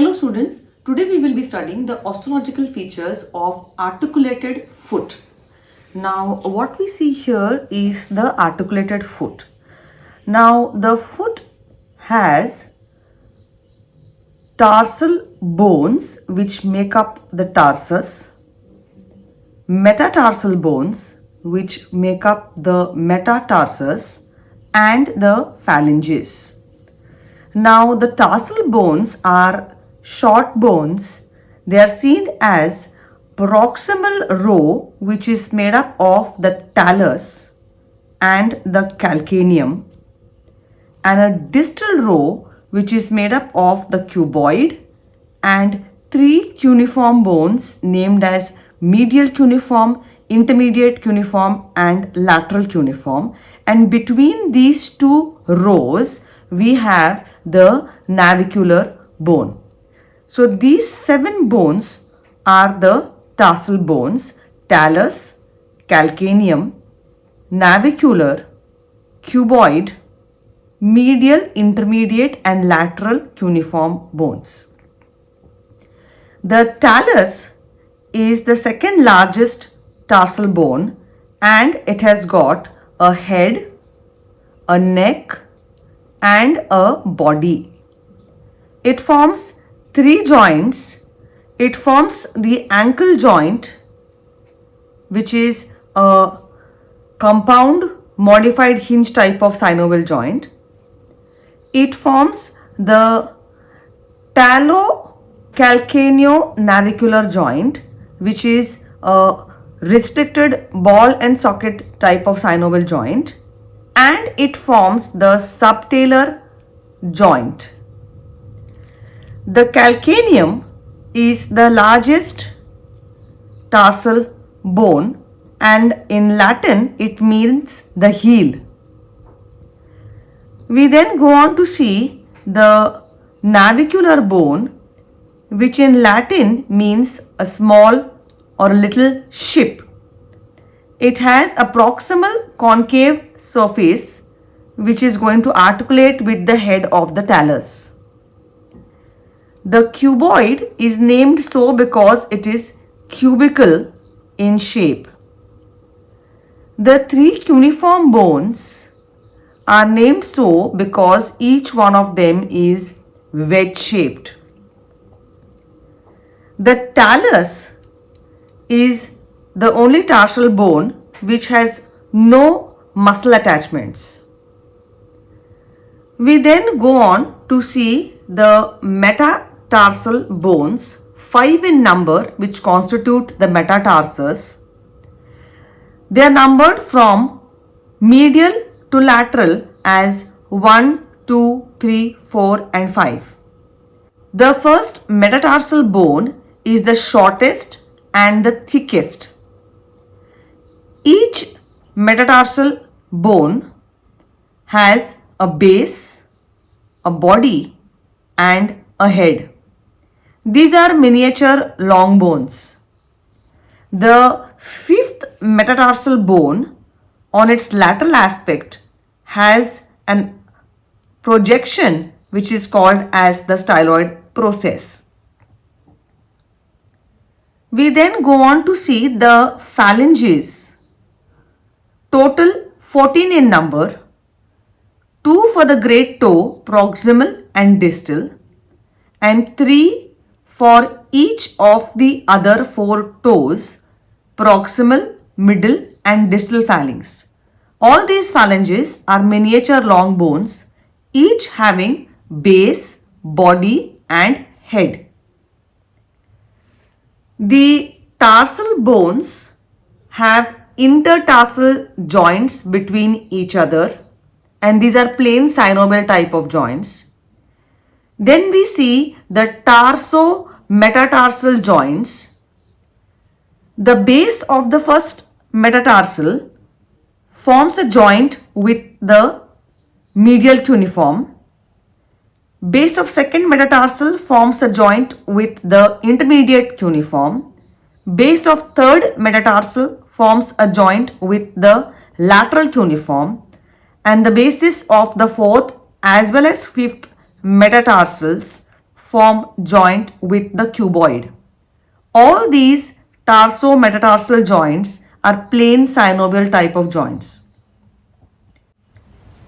Hello students, today we will be studying the osteological features of articulated foot. Now what we see here is the articulated foot. Now the foot has tarsal bones which make up the tarsus, metatarsal bones which make up the metatarsus, and the phalanges. Now the tarsal bones are short bones. They are seen as proximal row which is made up of the talus and the calcaneum, and a distal row which is made up of the cuboid and three cuneiform bones named as medial cuneiform, intermediate cuneiform and lateral cuneiform, and between these two rows we have the navicular bone. So these 7 bones are the tarsal bones: talus, calcaneum, navicular, cuboid, medial, intermediate and lateral cuneiform bones. The talus is the second largest tarsal bone and it has got a head, a neck and a body. It forms 3 joints. It forms the ankle joint, which is a compound modified hinge type of synovial joint. It forms the talocalcaneo-navicular joint, which is a restricted ball and socket type of synovial joint, and it forms the subtalar joint. The calcaneum is the largest tarsal bone and in Latin it means the heel. We then go on to see the navicular bone, which in Latin means a small or a little ship. It has a proximal concave surface which is going to articulate with the head of the talus. The cuboid is named so because it is cubical in shape. The 3 cuneiform bones are named so because each one of them is wedge shaped. The talus is the only tarsal bone which has no muscle attachments. We then go on to see the metatarsal bones, 5 in number, which constitute the metatarsus. They are numbered from medial to lateral as 1, 2, 3, 4 and 5. The first metatarsal bone is the shortest and the thickest. Each metatarsal bone has a base, a body and a head. These are miniature long bones. The 5th metatarsal bone on its lateral aspect has an projection which is called as the styloid process. We then go on to see the phalanges, total 14 in number, 2 for the great toe, proximal and distal, and 3 for each of the other 4 toes, proximal, middle and distal phalanx. All these phalanges are miniature long bones, each having base, body and head. The tarsal bones have intertarsal joints between each other, and these are plain synovial type of joints. Then we see the tarso-metatarsal joints. The base of the first metatarsal forms a joint with the medial cuneiform. Base of second metatarsal forms a joint with the intermediate cuneiform. Base of third metatarsal forms a joint with the lateral cuneiform, and the bases of the fourth as well as fifth metatarsals form joint with the cuboid. All these tarso-metatarsal joints are plain synovial type of joints.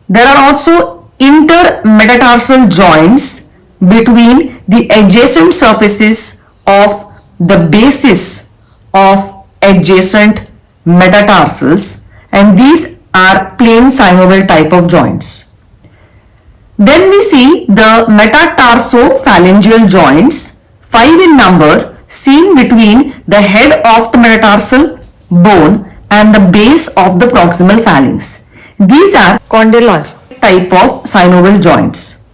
There are also intermetatarsal joints between the adjacent surfaces of the bases of adjacent metatarsals, and these are plain synovial type of joints. Then we see the metatarsophalangeal joints, 5 in number, seen between the head of the metatarsal bone and the base of the proximal phalanx. These are condylar type of synovial joints.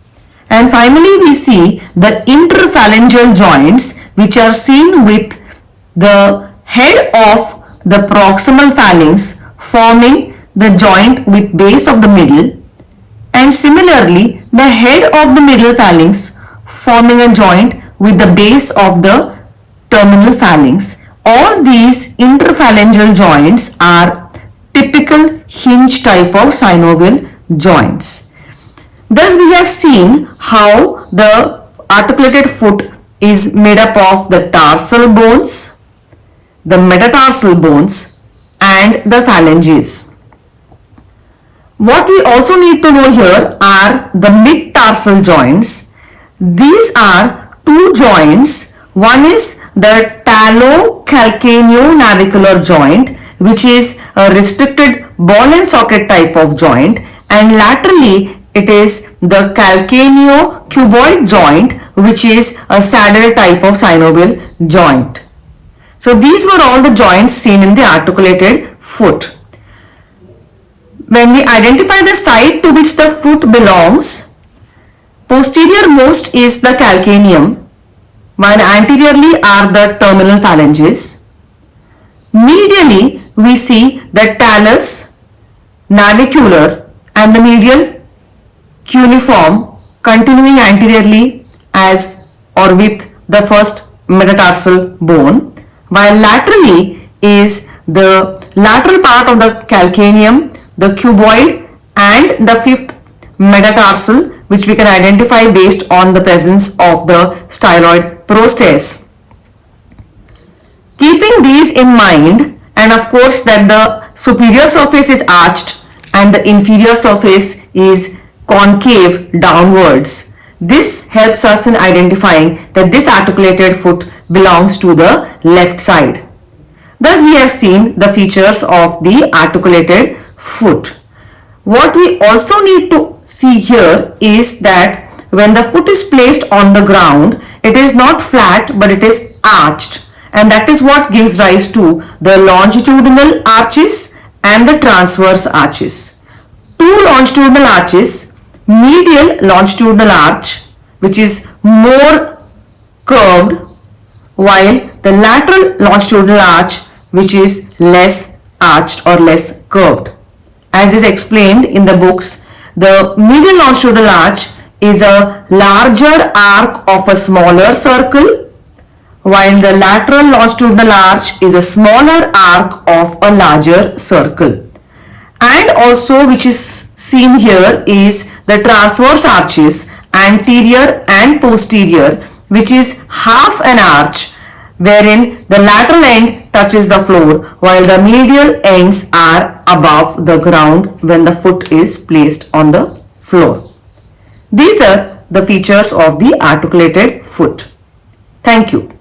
And finally we see the interphalangeal joints, which are seen with the head of the proximal phalanx forming the joint with base of the middle, and similarly the head of the middle phalanx forming a joint with the base of the terminal phalanx. All these interphalangeal joints are typical hinge type of synovial joints. Thus we have seen how the articulated foot is made up of the tarsal bones, the metatarsal bones, and the phalanges. What we also need to know here are the mid-tarsal joints. These are two joints. One is the talocalcaneo-navicular joint, which is a restricted ball and socket type of joint, and laterally it is the calcaneo-cuboid joint, which is a saddle type of synovial joint. So these were all the joints seen in the articulated foot. When we identify the side to which the foot belongs, posterior most is the calcaneum, while anteriorly are the terminal phalanges. Medially, we see the talus, navicular, and the medial cuneiform continuing anteriorly as or with the first metatarsal bone, while laterally is the lateral part of the calcaneum, the cuboid, and the fifth metatarsal, which we can identify based on the presence of the styloid process. Keeping these in mind, and of course that the superior surface is arched and the inferior surface is concave downwards, this helps us in identifying that this articulated foot belongs to the left side. Thus we have seen the features of the articulated foot. What we also need to see here is that when the foot is placed on the ground, it is not flat but it is arched, and that is what gives rise to the longitudinal arches and the transverse arches. Two longitudinal arches, medial longitudinal arch, which is more curved, while the lateral longitudinal arch, which is less arched or less curved. As is explained in the books, the medial longitudinal arch is a larger arc of a smaller circle, while the lateral longitudinal arch is a smaller arc of a larger circle. And also, which is seen here, is the transverse arches, anterior and posterior, which is half an arch, wherein the lateral end touches the floor while the medial ends are above the ground when the foot is placed on the floor. These are the features of the articulated foot. Thank you.